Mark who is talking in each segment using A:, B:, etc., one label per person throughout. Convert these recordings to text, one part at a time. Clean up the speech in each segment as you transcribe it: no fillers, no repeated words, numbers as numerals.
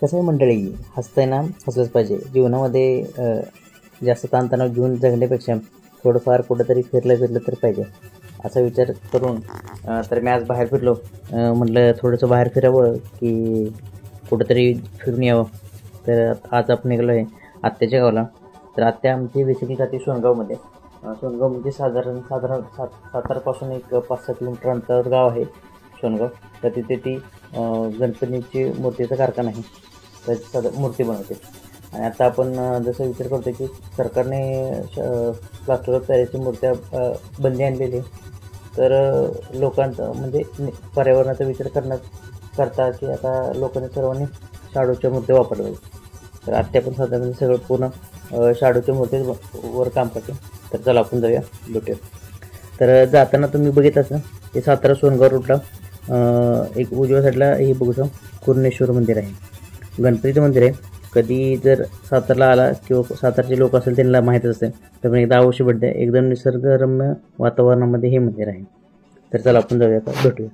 A: कसं आहे मंडळी, हसताना हसलंच पाहिजे. जीवनामध्ये जास्त ताणतणाव घेऊन जगण्यापेक्षा थोडंफार कुठंतरी फिरलं तर पाहिजे असा विचार करून तर मी आज बाहेर फिरलो. म्हटलं थोडंसं बाहेर फिरावं की कुठंतरी फिरून यावं. तर आज आपण निघालो आहे आत्याच्या गावाला. तर आत्या आमची बेसिकली राहते सोनगावमध्ये. सोनगाव म्हणजे साधारण सातारापासून एक 5-6 किलोमीटर अंतरावर गाव आहे सोनगाव. तर तिथे ती गणपतीची मूर्तीचा कारखाना आहे, तर मूर्ती बनवते. आणि आता आपण जसं विचार करतो की सरकारने प्लास्टर ऑफ पॅरिसची मूर्त्या बंदी आणलेली आहे. तर लोकांचा म्हणजे पर्यावरणाचा विचार करता की आता लोकांनी सर्वांनी शाडूच्या मूर्त्या वापरल्या पाहिजे. तर आत्या पण साधारण सगळं पूर्ण शाडूच्या मूर्तीवर काम करते. तर चला आपण जाऊया, भेटूया. तर जाताना तुम्ही बघितलाच ना, ते सातारा सोनगाव रोडला एक उजव्या साईडला हे बघू शकतो कुरणेश्वर मंदिर आहे, गणपतीचं मंदिर आहे. कधी जर सातारला आला किंवा सातारचे लोक असेल त्यांना माहीतच असेल, तर पण एकदा अवश्य भेट द्या. एकदम निसर्गरम्य वातावरणामध्ये हे मंदिर आहे. तर चला आपण जाऊया, आता भेटूया.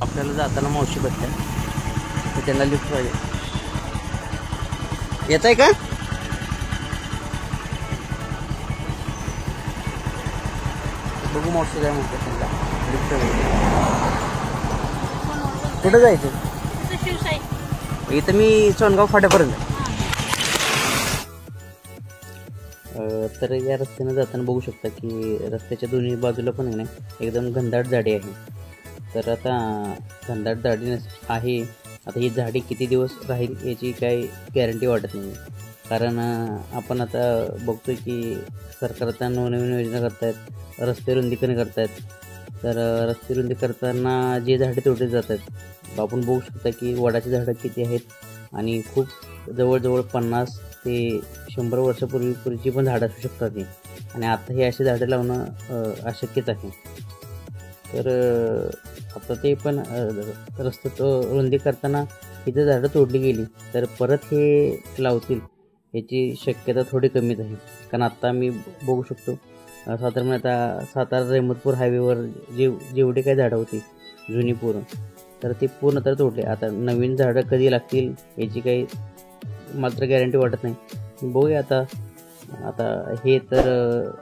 A: आपल्याला जाताना मावशी भेटल्या, तर त्यांना लिफ्ट पाहिजे. येत आहे का? बघू मावशी काय म्हणते. त्यांना लिफ्ट कुठं जायचं? इथं मी सोनगाव फाट्यापर्यंत. तर या रस्त्यानं जाताना बघू शकता की रस्त्याच्या दोन्ही बाजूला पण आहे ना एकदम घनदाट झाडी आहे. तर आता घनदाट झाडी आहे, आता ही झाडी किती दिवस राहील याची काही गॅरंटी वाटत नाही. कारण आपण आता बघतोय की सरकार आता नवनवीन योजना करतायत, रस्ते रुंदीकरण करतायत. तर रस्ते रुंदी करताना जे झाडे तोडले जात आहेत, आपण बघू शकता की वडाची झाडं किती आहेत आणि खूप जवळजवळ 50 ते 100 वर्षापूर्वीची पण झाडं असू शकतात ती. आणि आता ही अशी झाडं लावणं अशक्यच आहे. तर आता ते पण रस्ते रुंदी करताना ही जर झाडं तोडली गेली तर परत हे लावतील याची शक्यता थोडी कमीच आहे. कारण आत्ता मी बघू शकतो साधारण आता सातारा रेहमतपूर हायवेवर जेवढी काही झाडं होती जुनी पूर्ण, तर ती पूर्ण तर तोडली. आता नवीन झाडं कधी लागतील याची काही मात्र गॅरंटी वाटत नाही. बघूया आता हे तर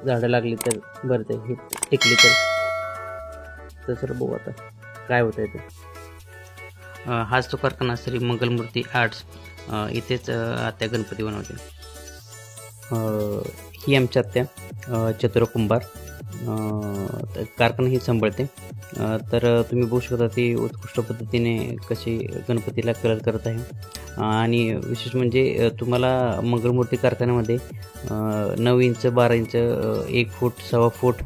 A: झाडं लागली तर बरं, ते हे टिकली तर सर बघू आता काय होतं आहे ते. हाच तो कारखाना श्री मंगलमूर्ती आर्ट्स, इथेच आत्या गणपती बनवते. ही आमची आत्या चतुर कुंभार कारखाना ही सांभाळते. तर तुम्ही बघू शकता ती उत्कृष्ट पद्धतीने कशी गणपतीला कलर करत आहे. आणि विशेष म्हणजे तुम्हाला मंगलमूर्ती कारखान्यामध्ये 9 इंच 12 इंच 1 फूट 1.25 फूट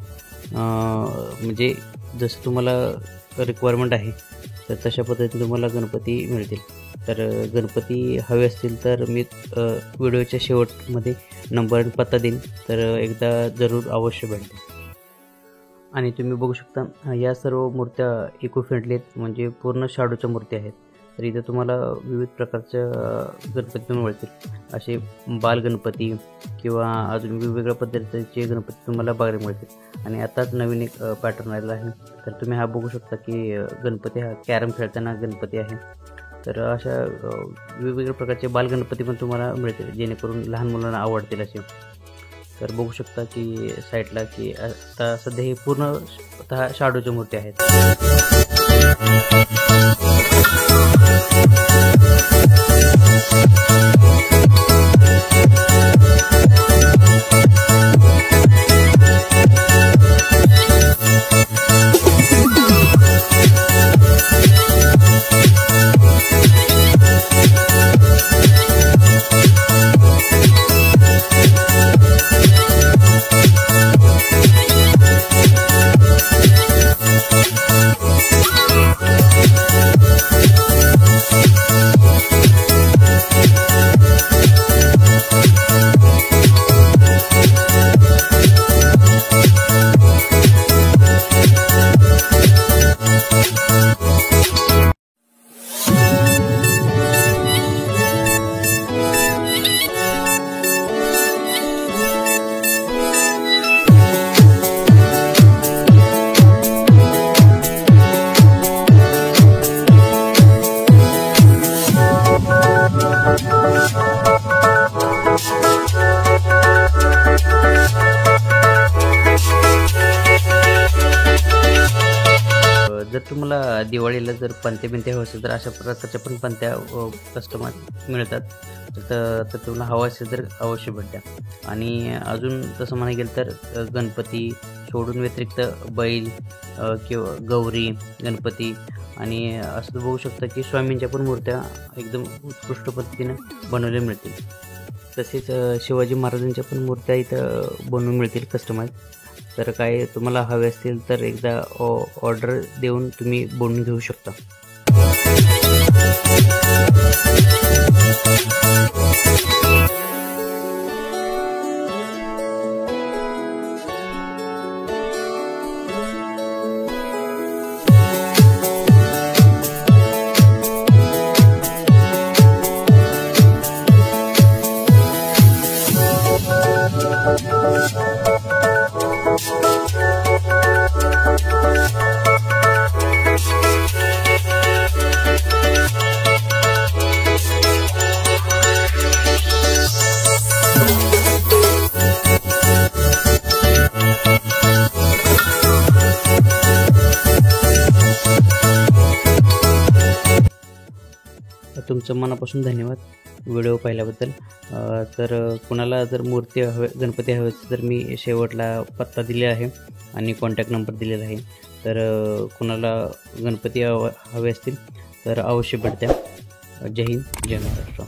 A: म्हणजे जसं तुम्हाला रिक्वायरमेंट आहे तर तशा पद्धतीने तुम्हाला गणपती मिळतील. तर गणपती हवे असतील तर मी व्हिडिओच्या शेवटमध्ये नंबर आणि पत्ता देईन, तर एकदा जरूर अवश्य भेट द्या. आणि तुम्ही बघू शकता या सर्व मूर्त्या इको फ्रेंडली आहेत, म्हणजे पूर्ण शाडूच्या मूर्ती आहेत. तर इथं तुम्हाला विविध प्रकारच्या गणपती तुम्ही मिळतील, असे बालगणपती किंवा अजून वेगवेगळ्या पद्धतीचे गणपती तुम्हाला बघायला मिळतील. आणि आताच नवीन एक पॅटर्न आलेला आहे. तर तुम्ही हा बघू शकता की गणपती हा कॅरम खेळताना गणपती आहे. तर अशा वेगवेगळ्या प्रकारचे बालगणपती पण तुम्हाला मिळतील, जेणेकरून लहान मुलांना आवडतील असे. तर बघू शकता की साईडला की आता सध्या हे पूर्ण शाडूच्या मूर्ती आहेत. तुम्हाला दिवाळीला जर पणत्या बिंत्या हवं असेल तर अशा प्रकारच्या पण पणत्या कस्टमर मिळतात. तर तुम्हाला हवं असेल तर अवश्य भेट द्या. आणि अजून तसं म्हणायला गेलं तर गणपती सोडून व्यतिरिक्त बैल किंवा गौरी गणपती आणि असं बघू शकता की स्वामींच्या पण मूर्त्या एकदम उत्कृष्ट पद्धतीनं बनवल्या मिळतील. तसेच शिवाजी महाराजांच्या पण मूर्त्या इथं बनवून मिळतील कस्टमाइज. तर काय तुम्हाला हवे असतील तर एकदा ऑर्डर देऊन तुम्ही बनवून घेऊ शकता. तुमचं मनापासून धन्यवाद व्हिडिओ पाहिल्याबद्दल. तर कुणाला जर मूर्ती गणपती हवे असेल तर मी शेवटला पत्ता दिला आहे आणि कॉन्टॅक्ट नंबर दिलेला आहे. तर कुणाला गणपती हवे असतील तर अवश्य भेट द्या. जय हिंद, जय महाराष्ट्र.